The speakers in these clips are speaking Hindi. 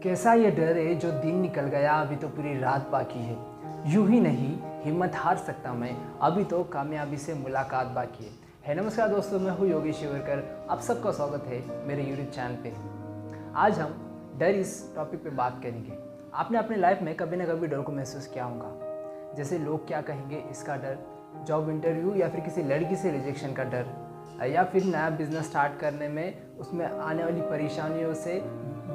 कैसा ये डर है जो दिन निकल गया, अभी तो पूरी रात बाकी है। यूं ही नहीं, हिम्मत हार सकता मैं, अभी तो कामयाबी से मुलाकात बाकी है। नमस्कार दोस्तों, मैं हूँ योगी शिवरकर। आप सबका स्वागत है मेरे यूट्यूब चैनल पे। आज हम डर इस टॉपिक पे बात करेंगे। आपने अपने लाइफ में कभी ना कभी डर को महसूस किया होगा, जैसे लोग क्या कहेंगे इसका डर, जॉब इंटरव्यू या फिर किसी लड़की से रिजेक्शन का डर, या फिर नया बिजनेस स्टार्ट करने में उसमें आने वाली परेशानियों से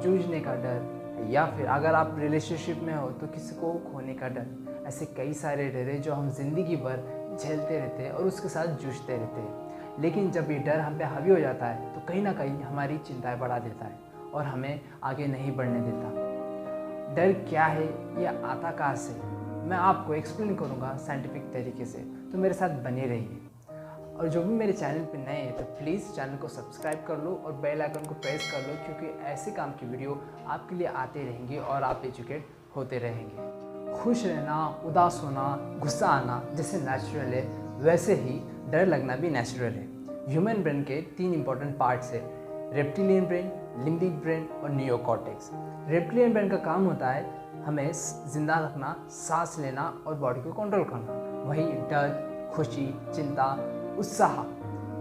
जूझने का डर, या फिर अगर आप रिलेशनशिप में हो तो किसी को खोने का डर। ऐसे कई सारे डर हैं जो हम जिंदगी भर झेलते रहते हैं और उसके साथ जूझते रहते हैं। लेकिन जब ये डर हम पे हावी हो जाता है तो कहीं ना कहीं हमारी चिंताएं बढ़ा देता है और हमें आगे नहीं बढ़ने देता। डर क्या है, ये आता कहाँ से, मैं आपको एक्सप्लेन करूँगा साइंटिफिक तरीके से, तो मेरे साथ बने रहिए। और जो भी मेरे चैनल पे नए हैं तो प्लीज़ चैनल को सब्सक्राइब कर लो और बेल आइकन को प्रेस कर लो, क्योंकि ऐसे काम की वीडियो आपके लिए आते रहेंगे और आप एजुकेट होते रहेंगे। खुश रहना, उदास होना, गुस्सा आना जैसे नेचुरल है, वैसे ही डर लगना भी नेचुरल है। ह्यूमन ब्रेन के 3 इंपॉर्टेंट पार्ट्स है, रेप्टिलियन ब्रेन, लिम्बिक ब्रेन और नियोकॉर्टेक्स। रेप्टिलियन ब्रेन का काम होता है हमें जिंदा रखना, सांस लेना और बॉडी को कंट्रोल करना। वही डर, खुशी, चिंता, उत्साह,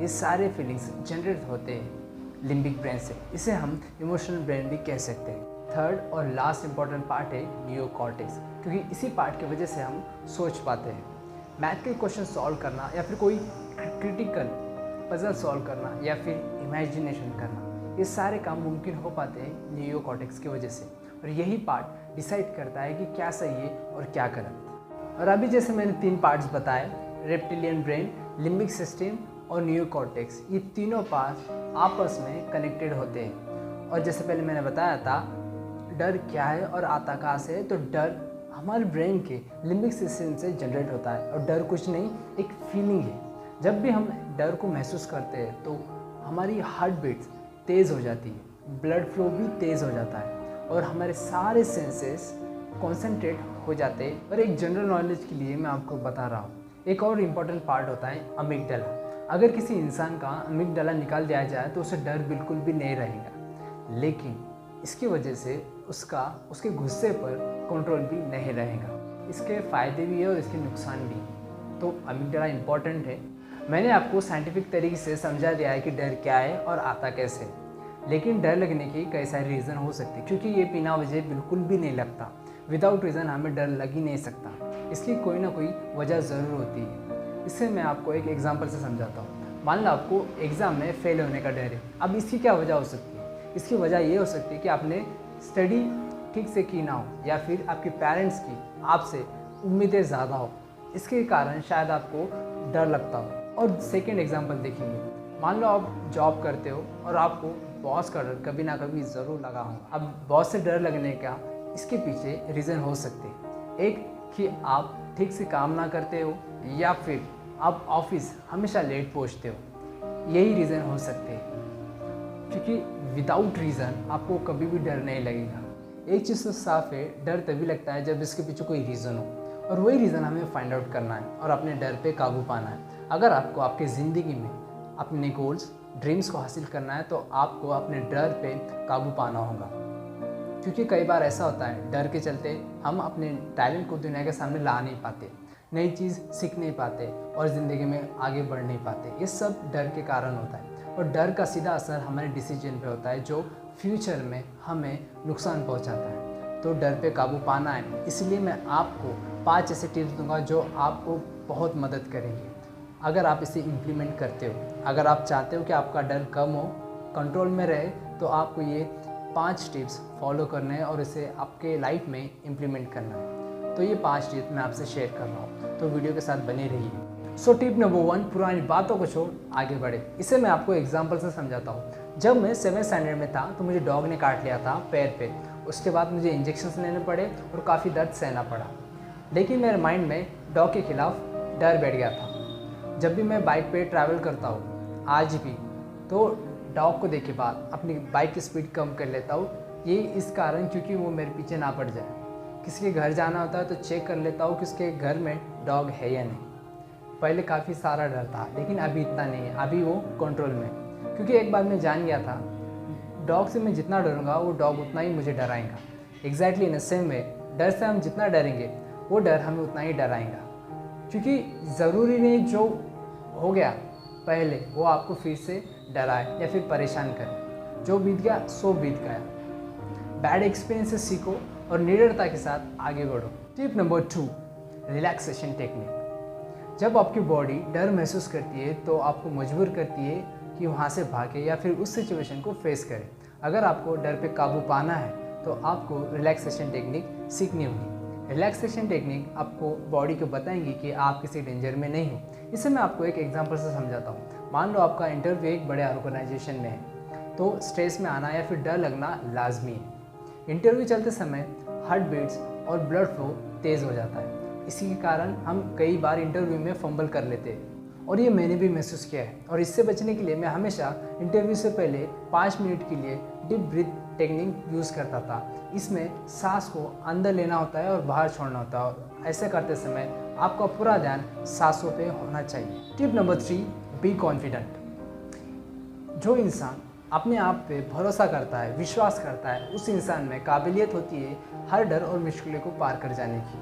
ये सारे फीलिंग्स जनरेट होते हैं लिम्बिक ब्रेन से। इसे हम इमोशनल ब्रेन भी कह सकते हैं। थर्ड और लास्ट इंपॉर्टेंट पार्ट है नियोकॉर्टेक्स, क्योंकि इसी पार्ट की वजह से हम सोच पाते हैं। मैथ के क्वेश्चन सॉल्व करना या फिर कोई क्रिटिकल पजल सॉल्व करना या फिर इमेजिनेशन करना, ये सारे काम मुमकिन हो पाते हैं नियोकॉर्टेक्स की वजह से। और यही पार्ट डिसाइड करता है कि क्या सही है और क्या गलत। और अभी जैसे मैंने 3 पार्ट्स बताए, रेप्टिलियन ब्रेन, लिम्बिक सिस्टम और नियोकॉर्टेक्स, ये तीनों पार्ट्स आपस में कनेक्टेड होते हैं। और जैसे पहले मैंने बताया था डर क्या है और आता कहाँ से है, तो डर हमारे ब्रेन के लिम्बिक सिस्टम से जनरेट होता है। और डर कुछ नहीं, एक फीलिंग है। जब भी हम डर को महसूस करते हैं तो हमारी हार्ट बीट्स तेज़ हो जाती है, ब्लड फ्लो भी तेज़ हो जाता है और हमारे सारे सेंसेस कॉन्सेंट्रेट हो जाते हैं। और एक जनरल नॉलेज के लिए मैं आपको बता रहा हूँ, एक और इम्पॉर्टेंट पार्ट होता है अमिगडाला। अगर किसी इंसान का अमिगडाला निकाल दिया जाए तो उसे डर बिल्कुल भी नहीं रहेगा, लेकिन इसकी वजह से उसके गुस्से पर कंट्रोल भी नहीं रहेगा। इसके फ़ायदे भी है और इसके नुकसान भी है। तो अमिगडाला इम्पॉर्टेंट है। मैंने आपको साइंटिफिक तरीके से समझा दिया है कि डर क्या है और आता कैसे, लेकिन डर लगने की कई सारे रीज़न हो सकते हैं, क्योंकि ये बिना वजह बिल्कुल भी नहीं लगता। विदाउट रीज़न हमें डर लग ही नहीं सकता, इसकी कोई ना कोई वजह ज़रूर होती है। इससे मैं आपको एक एग्जांपल से समझाता हूँ। मान लो आपको एग्ज़ाम में फ़ेल होने का डर है। अब इसकी क्या वजह हो सकती है? इसकी वजह ये हो सकती है कि आपने स्टडी ठीक से की ना हो, या फिर आपके पेरेंट्स की आपसे उम्मीदें ज़्यादा हो, इसके कारण शायद आपको डर लगता हो। और सेकेंड एग्जाम्पल देखेंगे, मान लो आप जॉब करते हो और आपको बॉस का डर कभी ना कभी ज़रूर लगा हो। अब बॉस से डर लगने का इसके पीछे रीज़न हो सकते हैं। एक कि आप ठीक से काम ना करते हो, या फिर आप ऑफिस हमेशा लेट पहुंचते हो, यही रीज़न हो सकते हैं। क्योंकि विदाउट रीज़न आपको कभी भी डर नहीं लगेगा। एक चीज़ तो साफ है, डर तभी लगता है जब इसके पीछे कोई रीज़न हो, और वही रीज़न हमें फाइंड आउट करना है और अपने डर पे काबू पाना है। अगर आपको आपकी ज़िंदगी में अपने गोल्स, ड्रीम्स को हासिल करना है तो आपको अपने डर पे काबू पाना होगा। क्योंकि कई बार ऐसा होता है, डर के चलते हम अपने टैलेंट को दुनिया के सामने ला नहीं पाते, नई चीज़ सीख नहीं पाते और ज़िंदगी में आगे बढ़ नहीं पाते। ये सब डर के कारण होता है। और डर का सीधा असर हमारे डिसीजन पे होता है, जो फ्यूचर में हमें नुकसान पहुंचाता है। तो डर पे काबू पाना है, इसलिए मैं आपको 5 ऐसे टिप्स दूंगा जो आपको बहुत मदद करेंगे अगर आप इसे इम्प्लीमेंट करते हो। अगर आप चाहते हो कि आपका डर कम हो, कंट्रोल में रहे, तो आपको ये 5 टिप्स फॉलो करने हैं और इसे आपके लाइफ में इम्प्लीमेंट करना है। तो ये 5 टिप्स मैं आपसे शेयर कर रहा हूँ, तो वीडियो के साथ बने रहिए। सो टिप नंबर 1, पुरानी बातों को छोड़ आगे बढ़े। इसे मैं आपको एग्जांपल से समझाता हूँ। जब मैं 7th स्टैंडर्ड में था तो मुझे डॉग ने काट लिया था पैर पे। उसके बाद मुझे इंजेक्शन लेने पड़े और काफ़ी दर्द सहना पड़ा, लेकिन मेरे माइंड में डॉग के खिलाफ डर बैठ गया था। जब भी मैं बाइक पे ट्रैवल करता हूँ आज भी, तो डॉग को देखे बाद अपनी बाइक की स्पीड कम कर लेता हूँ। ये इस कारण क्योंकि वो मेरे पीछे ना पड़ जाए। किसी के घर जाना होता है तो चेक कर लेता हूँ कि उसके घर में डॉग है या नहीं। पहले काफ़ी सारा डर था, लेकिन अभी इतना नहीं है, अभी वो कंट्रोल में। क्योंकि एक बार मैं जान गया था डॉग से मैं जितना डरूंगा वो डॉग उतना ही मुझे डराएगा। एग्जैक्टली इन सेम वे डर से हम जितना डरेंगे वो डर हमें उतना ही डराएगा, क्योंकि ज़रूरी नहीं जो हो गया पहले वो आपको फिर से डराए या फिर परेशान करे। जो बीत गया सो बीत गया। बैड एक्सपीरियंस से सीखो और निडरता के साथ आगे बढ़ो। Tip number 2, relaxation technique. जब आपकी बॉडी डर महसूस करती है तो आपको मजबूर करती है कि वहाँ से भागे या फिर उस सिचुएशन को फेस करें। अगर आपको डर पे काबू पाना है तो आपको रिलैक्सेशन टेक्निक सीखनी होगी। रिलैक्सेशन टेक्निक आपको बॉडी को बताएंगी कि आप किसी डेंजर में नहीं हो। इसे मैं आपको एक एग्जांपल से समझाता हूँ। मान लो आपका इंटरव्यू एक बड़े ऑर्गेनाइजेशन में है, तो स्ट्रेस में आना या फिर डर लगना लाजमी है। इंटरव्यू चलते समय हार्ट बीट्स और ब्लड फ्लो तेज़ हो जाता है। इसी के कारण हम कई बार इंटरव्यू में फंबल कर लेते हैं, और ये मैंने भी महसूस किया है। और इससे बचने के लिए मैं हमेशा इंटरव्यू से पहले 5 मिनट के लिए डीप ब्रीथ टेक्निक यूज़ करता था। इसमें सांस को अंदर लेना होता है और बाहर छोड़ना होता है, और ऐसे करते समय आपका पूरा ध्यान सांसों पे होना चाहिए। Tip number 3, be confident. जो इंसान अपने आप पे भरोसा करता है, विश्वास करता है, उस इंसान में काबिलियत होती है हर डर और मुश्किलों को पार कर जाने की।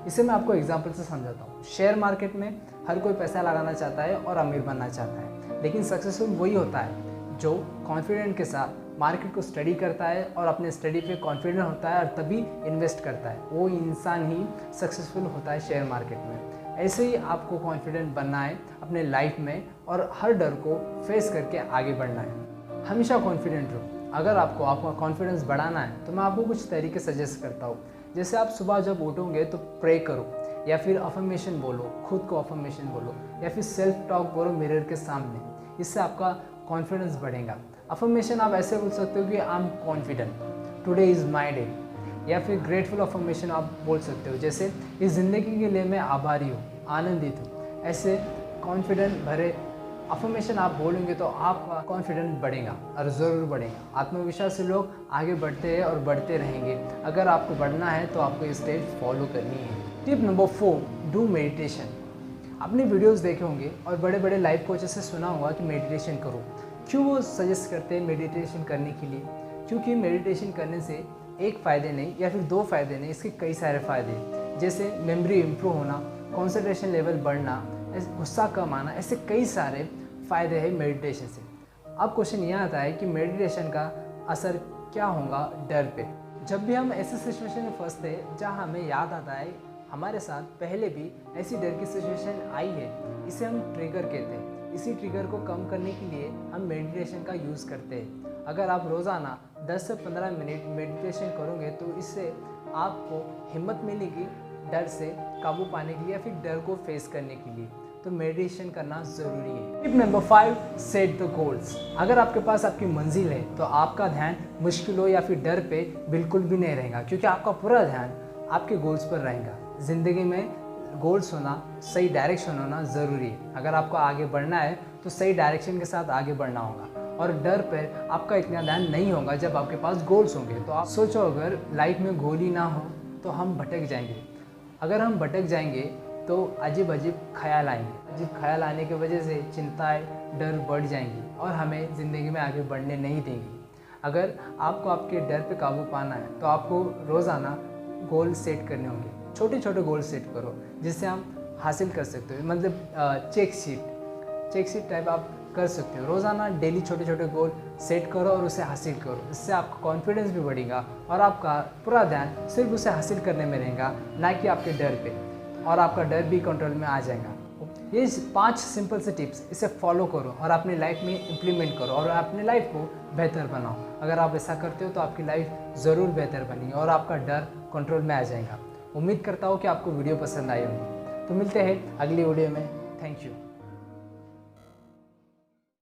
इसे मैं आपको एग्जांपल से समझाता हूँ। शेयर मार्केट में हर कोई पैसा लगाना चाहता है और अमीर बनना चाहता है, लेकिन सक्सेसफुल वही होता है जो कॉन्फिडेंट के साथ मार्केट को स्टडी करता है और अपने स्टडी पे कॉन्फिडेंट होता है और तभी इन्वेस्ट करता है। वो इंसान ही सक्सेसफुल होता है शेयर मार्केट में। ऐसे ही आपको कॉन्फिडेंट बनना है अपने लाइफ में और हर डर को फेस करके आगे बढ़ना है। हमेशा कॉन्फिडेंट रहो। अगर आपको आपका कॉन्फिडेंस बढ़ाना है तो मैं आपको कुछ तरीके सजेस्ट करता हूँ। जैसे आप सुबह जब उठोगे तो प्रे करो, या फिर अफर्मेशन बोलो, खुद को अफर्मेशन बोलो, या फिर सेल्फ टॉक बोलो मिरर के सामने। इससे आपका कॉन्फिडेंस बढ़ेगा। अफर्मेशन आप ऐसे बोल सकते हो कि I am confident, today is my day, या फिर ग्रेटफुल अफर्मेशन आप बोल सकते हो, जैसे इस ज़िंदगी के लिए मैं आभारी हूँ, आनंदित हूँ। ऐसे कॉन्फिडेंट भरे अफर्मेशन आप बोलेंगे तो आपका कॉन्फिडेंस बढ़ेगा और ज़रूर बढ़ेगा। आत्मविश्वास से लोग आगे बढ़ते हैं और बढ़ते रहेंगे। अगर आपको बढ़ना है तो आपको ये स्टेप फॉलो करनी है। Tip number 4, do meditation. आपने वीडियोस देखे होंगे और बड़े बड़े लाइफ कोचेस से सुना होगा कि मेडिटेशन करो। क्यों वो सजेस्ट करते हैं मेडिटेशन करने के लिए? क्योंकि मेडिटेशन करने से एक फ़ायदे नहीं या फिर 2 फ़ायदे नहीं, इसके कई सारे फ़ायदे हैं। जैसे मेमोरी इम्प्रूव होना, कॉन्सेंट्रेशन लेवल बढ़ना, गुस्सा कम आना, ऐसे कई सारे फ़ायदे हैं मेडिटेशन से। अब क्वेश्चन यह आता है कि मेडिटेशन का असर क्या होगा डर पे। जब भी हम ऐसे सिचुएशन में फंसते हैं जहाँ हमें याद आता है हमारे साथ पहले भी ऐसी डर की सिचुएशन आई है, इसे हम ट्रिगर कहते हैं। इसी ट्रिगर को कम करने के लिए हम मेडिटेशन का यूज़ करते हैं। अगर आप रोज़ाना 10 से 15 मिनट मेडिटेशन करोगे तो इससे आपको हिम्मत मिलेगी डर से काबू पाने के लिए या फिर डर को फेस करने के लिए। तो मेडिटेशन करना ज़रूरी है। Tip number 5, set the goals. अगर आपके पास आपकी मंजिल है तो आपका ध्यान मुश्किलों या फिर डर पे बिल्कुल भी नहीं रहेगा, क्योंकि आपका पूरा ध्यान आपके गोल्स पर रहेगा। ज़िंदगी में गोल्स होना, सही डायरेक्शन होना ज़रूरी है। अगर आपको आगे बढ़ना है तो सही डायरेक्शन के साथ आगे बढ़ना होगा, और डर पर आपका इतना ध्यान नहीं होगा जब आपके पास गोल्स होंगे। तो आप सोचो, अगर लाइफ में गोल ही ना हो तो हम भटक जाएंगे। अगर हम भटक जाएंगे तो अजीब अजीब ख्याल आएंगे। अजीब ख्याल आने की वजह से चिंताएं, डर बढ़ जाएंगी और हमें ज़िंदगी में आगे बढ़ने नहीं देंगी। अगर आपको आपके डर पे काबू पाना है तो आपको रोज़ाना गोल सेट करने होंगे। छोटे छोटे गोल सेट करो जिससे हम हासिल कर सकते हो। मतलब चेक शीट टाइप आप कर सकते हो। रोज़ाना डेली छोटे छोटे गोल सेट करो और उसे हासिल करो। इससे आपका कॉन्फिडेंस भी बढ़ेगा और आपका पूरा ध्यान सिर्फ उसे हासिल करने में रहेगा, ना कि आपके डर पे, और आपका डर भी कंट्रोल में आ जाएगा। ये 5 सिंपल से टिप्स, इसे फॉलो करो और अपनी लाइफ में इम्प्लीमेंट करो और अपनी लाइफ को बेहतर बनाओ। अगर आप ऐसा करते हो तो आपकी लाइफ ज़रूर बेहतर बनेगी और आपका डर कंट्रोल में आ जाएगा। उम्मीद करता हूँ कि आपको वीडियो पसंद आई होगी। तो मिलते हैं अगली वीडियो में। Thank you.